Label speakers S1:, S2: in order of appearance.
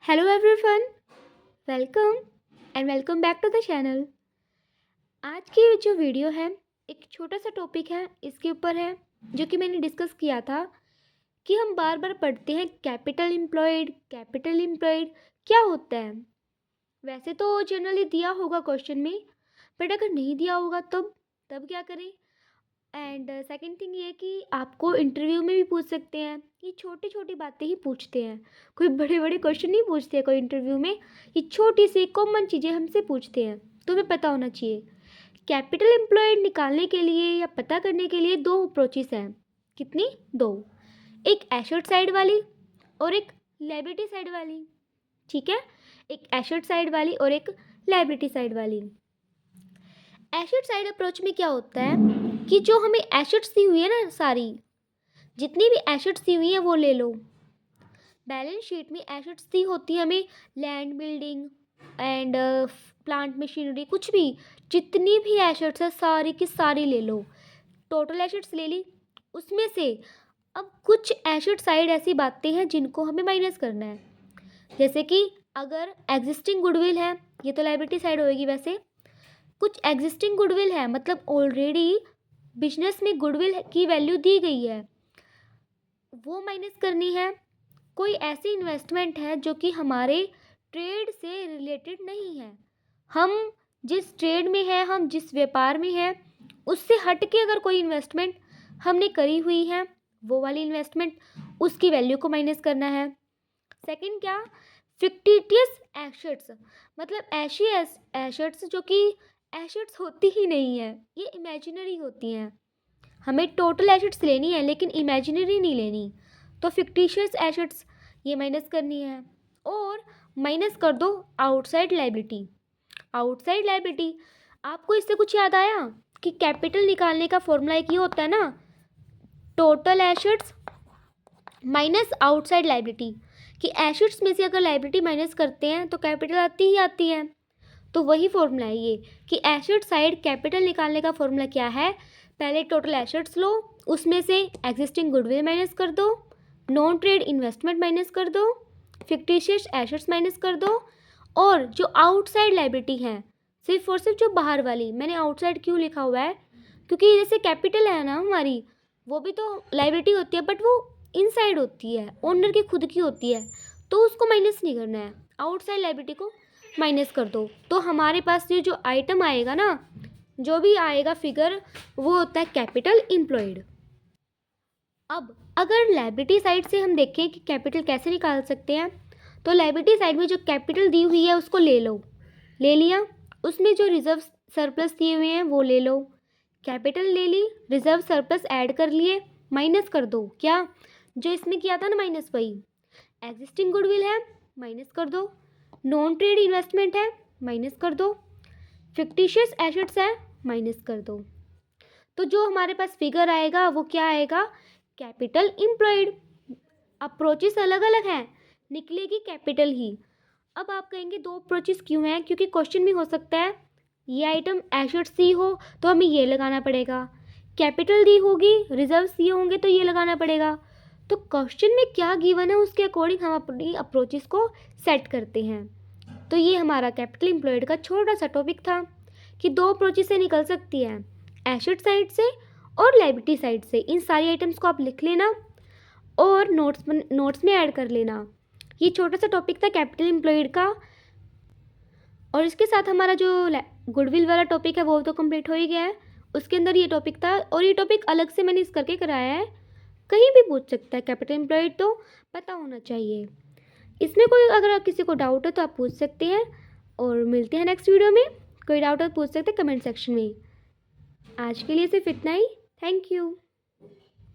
S1: Hello everyone, welcome and welcome back to the channel. आज की जो वीडियो है एक छोटा सा टॉपिक है, इसके ऊपर है जो कि मैंने डिस्कस किया था कि हम बार बार पढ़ते हैं कैपिटल एम्प्लॉयड क्या होता है। वैसे तो जनरली दिया होगा क्वेश्चन में, बट अगर नहीं दिया होगा तब क्या करें। एंड सेकंड थिंग ये कि आपको इंटरव्यू में भी पूछ सकते हैं। ये छोटी छोटी बातें ही पूछते हैं, कोई बड़े बड़े क्वेश्चन नहीं पूछते हैं कोई इंटरव्यू में। ये छोटी सी कॉमन चीज़ें हमसे पूछते हैं, तुम्हें पता होना चाहिए। कैपिटल एम्प्लॉयड निकालने के लिए या पता करने के लिए दो अप्रोचेस हैं। कितनी? दो। एक एसेट साइड वाली और एक लायबिलिटी साइड वाली। ठीक है, एक एसेट साइड वाली और एक लायबिलिटी साइड वाली। एसेट साइड अप्रोच में क्या होता है कि जो हमें एसेट्स दी हुई है ना, सारी जितनी भी एसेट्स दी हुई हैं वो ले लो। बैलेंस शीट में एसेट्स दी होती है हमें, land, building and plant machinery, कुछ भी जितनी भी एसेट्स है सारी की सारी ले लो। टोटल एसेट्स ले ली, उसमें से अब कुछ एसेट साइड ऐसी बातें हैं जिनको हमें माइनस करना है। जैसे कि अगर एग्जिस्टिंग गुडविल है, ये तो लायबिलिटी साइड होएगी। वैसे कुछ एग्जिस्टिंग गुडविल है, मतलब ऑलरेडी बिजनेस में गुडविल की वैल्यू दी गई है, वो माइनस करनी है। कोई ऐसी इन्वेस्टमेंट है जो कि हमारे ट्रेड से रिलेटेड नहीं है, हम जिस ट्रेड में है, हम जिस व्यापार में है, उससे हट के अगर कोई इन्वेस्टमेंट हमने करी हुई है, वो वाली इन्वेस्टमेंट, उसकी वैल्यू को माइनस करना है। सेकंड क्या? फिक्टिटियस एसेट्स, मतलब ऐसी एसेट्स जो कि एसेट्स होती ही नहीं है, ये इमेजिनरी होती हैं। हमें टोटल एसेट्स लेनी है लेकिन इमेजिनरी नहीं लेनी, तो फिक्टिशियस एसेट्स ये माइनस करनी है। और माइनस कर दो आउटसाइड लायबिलिटी। आउटसाइड लायबिलिटी, आपको इससे कुछ याद आया कि कैपिटल निकालने का फॉर्मूला एक ही होता है ना, total assets minus outside liability. कि एसेट्स में से अगर लायबिलिटी माइनस करते हैं तो कैपिटल आती ही आती है। तो वही फॉर्मूला है ये कि एसेट साइड कैपिटल निकालने का फॉर्मूला क्या है। पहले टोटल एसेट्स लो, उसमें से एग्जिस्टिंग गुडविल माइनस कर दो, नॉन ट्रेड इन्वेस्टमेंट माइनस कर दो, फिक्टिशियस एसेट्स माइनस कर दो, और जो आउटसाइड लायबिलिटी है, सिर्फ और सिर्फ जो बाहर वाली। मैंने आउटसाइड क्यों लिखा हुआ है? क्योंकि जैसे कैपिटल है ना हमारी, वो भी तो लायबिलिटी होती है, बट वो इनसाइड होती है, ओनर की खुद की होती है, तो उसको माइनस नहीं करना है। आउटसाइड लायबिलिटी को माइनस कर दो, तो हमारे पास ये जो आइटम आएगा ना, जो भी आएगा फिगर, वो होता है कैपिटल एम्प्लॉयड। अब अगर लायबिलिटी साइड से हम देखें कि कैपिटल कैसे निकाल सकते हैं, तो लायबिलिटी साइड में जो कैपिटल दी हुई है उसको ले लो, ले लिया। उसमें जो रिजर्व सरप्लस दिए हुए हैं वो ले लो। कैपिटल ले ली, रिजर्व सरप्लस ऐड कर लिए, माइनस कर दो। क्या? जो इसमें किया था ना माइनस, वही। एग्जिस्टिंग गुडविल है, माइनस कर दो। नॉन ट्रेड इन्वेस्टमेंट है, माइनस कर दो। फिक्टिशियस एसेट्स है, माइनस कर दो। तो जो हमारे पास फिगर आएगा वो क्या आएगा? Capital employed. अप्रोचेस अलग अलग हैं, निकलेगी कैपिटल ही। अब आप कहेंगे दो अप्रोचेस क्यों हैं? क्योंकि क्वेश्चन भी हो सकता है ये आइटम एसेट्स दी हो तो हमें ये लगाना पड़ेगा, कैपिटल दी होगी, रिजर्व्स दिए होंगे तो ये लगाना पड़ेगा। तो क्वेश्चन में क्या गिवन है उसके अकॉर्डिंग हम अपनी अप्रोचेस को सेट करते हैं। तो ये हमारा कैपिटल एम्प्लॉयड का छोटा सा टॉपिक था कि दो अप्रोचेस से निकल सकती है, एसेट साइड से और लायबिलिटी साइड से। इन सारी आइटम्स को आप लिख लेना और नोट्स में ऐड कर लेना। ये छोटा सा टॉपिक था कैपिटल एम्प्लॉयड का, और इसके साथ हमारा जो गुडविल वाला टॉपिक है वो तो कंप्लीट हो ही गया है। उसके अंदर ये टॉपिक था, और ये टॉपिक अलग से मैंने इस करके कराया है, कहीं भी पूछ सकता है कैपिटल एम्प्लॉयड, तो पता होना चाहिए। इसमें कोई अगर किसी को डाउट है तो आप पूछ सकते हैं, और मिलते हैं नेक्स्ट वीडियो में। कोई डाउट है तो पूछ सकते हैं कमेंट सेक्शन में। आज के लिए सिर्फ इतना ही। Thank you.